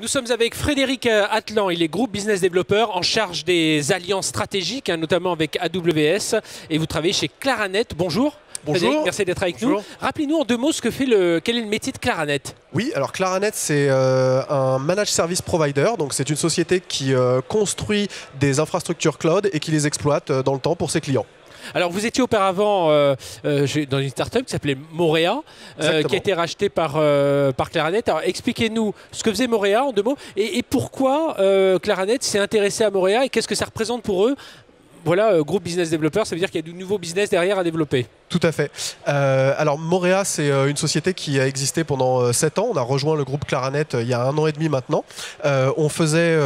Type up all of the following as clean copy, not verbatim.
Nous sommes avec Frédéric Atlan, il est groupe business développeur en charge des alliances stratégiques, notamment avec AWS, et vous travaillez chez Claranet. Bonjour. Bonjour. Frédéric, merci d'être avec nous. Rappelez-nous en deux mots quel est le métier de Claranet. Oui, alors Claranet, c'est un managed service provider, donc c'est une société qui construit des infrastructures cloud et qui les exploite dans le temps pour ses clients. Alors vous étiez auparavant dans une startup qui s'appelait Morea, qui a été rachetée par Claranet. Alors expliquez-nous ce que faisait Morea en deux mots et pourquoi Claranet s'est intéressé à Morea et qu'est-ce que ça représente pour eux. Voilà, groupe business développeur, ça veut dire qu'il y a du nouveau business derrière à développer. Tout à fait. Alors Morea, c'est une société qui a existé pendant 7 ans. On a rejoint le groupe Claranet il y a 1 an et demi maintenant. On faisait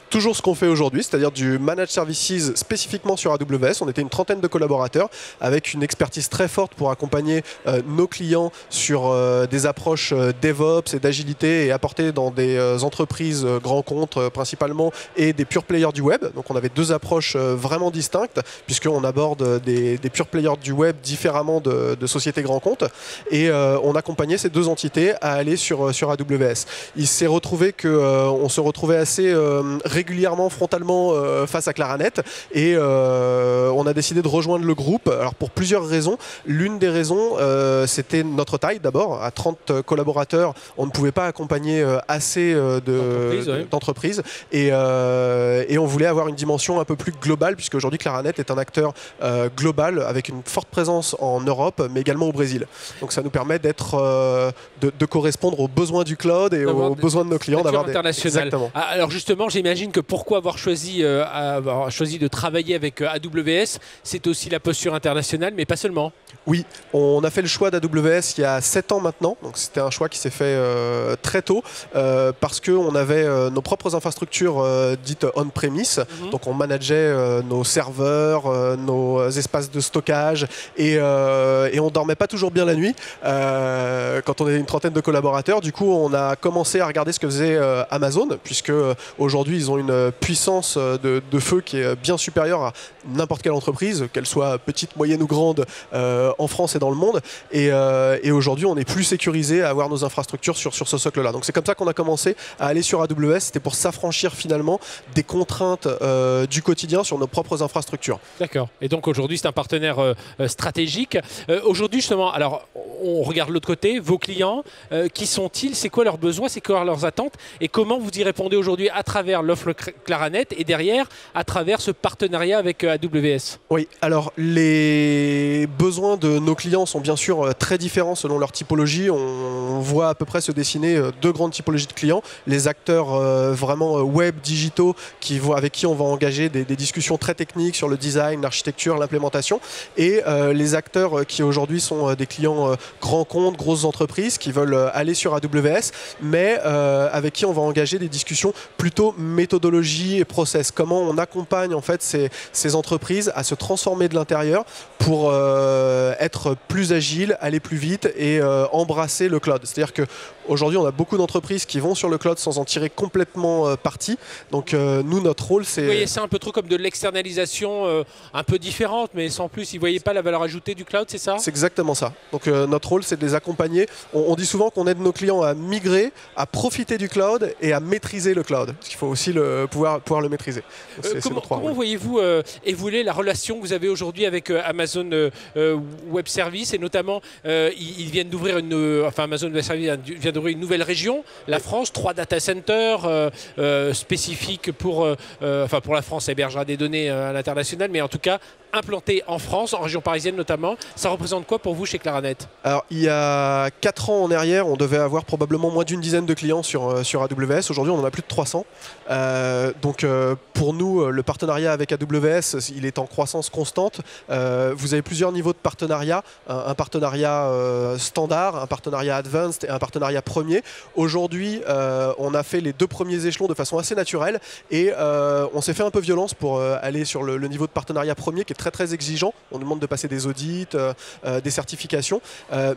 toujours ce qu'on fait aujourd'hui, c'est-à-dire du managed services spécifiquement sur AWS. On était une trentaine de collaborateurs avec une expertise très forte pour accompagner nos clients sur des approches DevOps et d'agilité et apporter dans des entreprises grands comptes principalement et des pure players du web. Donc on avait 2 approches vraiment distinctes puisqu'on aborde des pure players du web différemment de sociétés grands comptes et on accompagnait ces 2 entités à aller sur AWS. Il s'est retrouvé qu'on se retrouvait assez régulièrement frontalement face à Claranet et on a décidé de rejoindre le groupe. Alors pour plusieurs raisons. L'une des raisons c'était notre taille d'abord. À 30 collaborateurs, on ne pouvait pas accompagner assez d'entreprises et on voulait avoir une dimension un peu plus globale puisque aujourd'hui Claranet est un acteur global avec une forte présence en Europe, mais également au Brésil. Donc ça nous permet de correspondre aux besoins du cloud et aux besoins de nos clients. D'avoir international. Alors justement, j'imagine que pourquoi avoir choisi de travailler avec AWS, c'est aussi la posture internationale, mais pas seulement. Oui, on a fait le choix d'AWS il y a 7 ans maintenant. Donc c'était un choix qui s'est fait très tôt parce qu'on avait nos propres infrastructures dites on-premise. Donc on manageait nos serveurs, nos espaces de stockage et on dormait pas toujours bien la nuit quand on est une trentaine de collaborateurs. Du coup, on a commencé à regarder ce que faisait Amazon, puisque aujourd'hui ils ont une puissance de feu qui est bien supérieure à n'importe quelle entreprise, qu'elle soit petite, moyenne ou grande, en France et dans le monde. Et aujourd'hui, on est plus sécurisé à avoir nos infrastructures sur ce socle-là. Donc c'est comme ça qu'on a commencé à aller sur AWS. C'était pour s'affranchir finalement des contraintes du quotidien sur nos propres infrastructures. D'accord. Et donc aujourd'hui, c'est un partenaire stratégique. Aujourd'hui, justement, alors on regarde l'autre côté, vos clients, qui sont-ils? C'est quoi leurs besoins? C'est quoi leurs attentes? Et comment vous y répondez aujourd'hui à travers l'offre Claranet et derrière, à travers ce partenariat avec AWS? Oui, alors les besoins de nos clients sont bien sûr très différents selon leur typologie. On voit à peu près se dessiner 2 grandes typologies de clients. Les acteurs vraiment web, digitaux, avec qui on va engager des discussions très techniques sur le design, l'architecture, l'implémentation. Et les acteurs qui aujourd'hui sont des clients grands comptes, grosses entreprises qui veulent aller sur AWS, mais avec qui on va engager des discussions plutôt méthodologie et process. Comment on accompagne en fait ces entreprises à se transformer de l'intérieur pour être plus agile, aller plus vite et embrasser le cloud. C'est-à-dire qu'aujourd'hui, on a beaucoup d'entreprises qui vont sur le cloud sans en tirer complètement parti. Donc nous, notre rôle, c'est... Vous voyez, c'est un peu trop comme de l'externalisation un peu différente, mais sans plus, ils ne voyaient pas la valeur ajoutée du cloud, c'est ça? C'est exactement ça. Donc notre rôle, c'est de les accompagner. On dit souvent qu'on aide nos clients à migrer, à profiter du cloud et à maîtriser le cloud. Parce qu'il faut aussi pouvoir le maîtriser. Comment voyez-vous évoluer la relation que vous avez aujourd'hui avec Amazon Web Services et notamment, ils viennent d'ouvrir Amazon Web Services vient d'ouvrir une nouvelle région, la France, 3 data centers spécifiques pour la France, ça hébergera des données à l'international, mais en tout cas implantés en France, en région parisienne notamment. Ça représente quoi pour vous chez Claranet? Alors, il y a 4 ans en arrière, on devait avoir probablement moins d'une dizaine de clients sur AWS. Aujourd'hui, on en a plus de 300. Donc, pour nous, le partenariat avec AWS, il est en croissance constante. Vous avez plusieurs niveaux de partenariat. Un partenariat standard, un partenariat advanced et un partenariat premier. Aujourd'hui, on a fait les 2 premiers échelons de façon assez naturelle et on s'est fait un peu violence pour aller sur le niveau de partenariat premier qui est très exigeant. On nous demande de passer des audits, des certifications.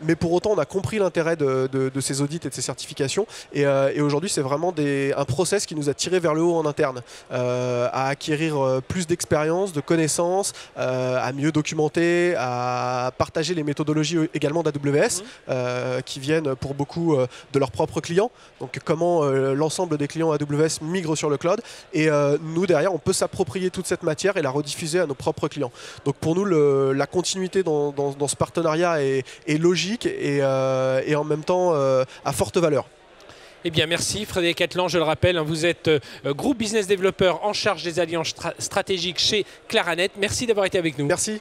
Mais pour autant, on a compris l'intérêt de ces audits et de ces certifications. Et aujourd'hui, c'est vraiment un process qui nous a tiré vers le haut en interne, à acquérir plus d'expérience, de connaissances, à mieux documenter, à partager les méthodologies également d'AWS, qui viennent pour beaucoup de leurs propres clients. Donc comment l'ensemble des clients AWS migrent sur le cloud. Et nous, derrière, on peut s'approprier toute cette matière et la rediffuser à nos propres clients. Donc pour nous, la continuité dans ce partenariat est logique et en même temps à forte valeur. Eh bien, merci Frédéric Atlan, je le rappelle, vous êtes groupe business développeur en charge des alliances stratégiques chez Claranet. Merci d'avoir été avec nous. Merci.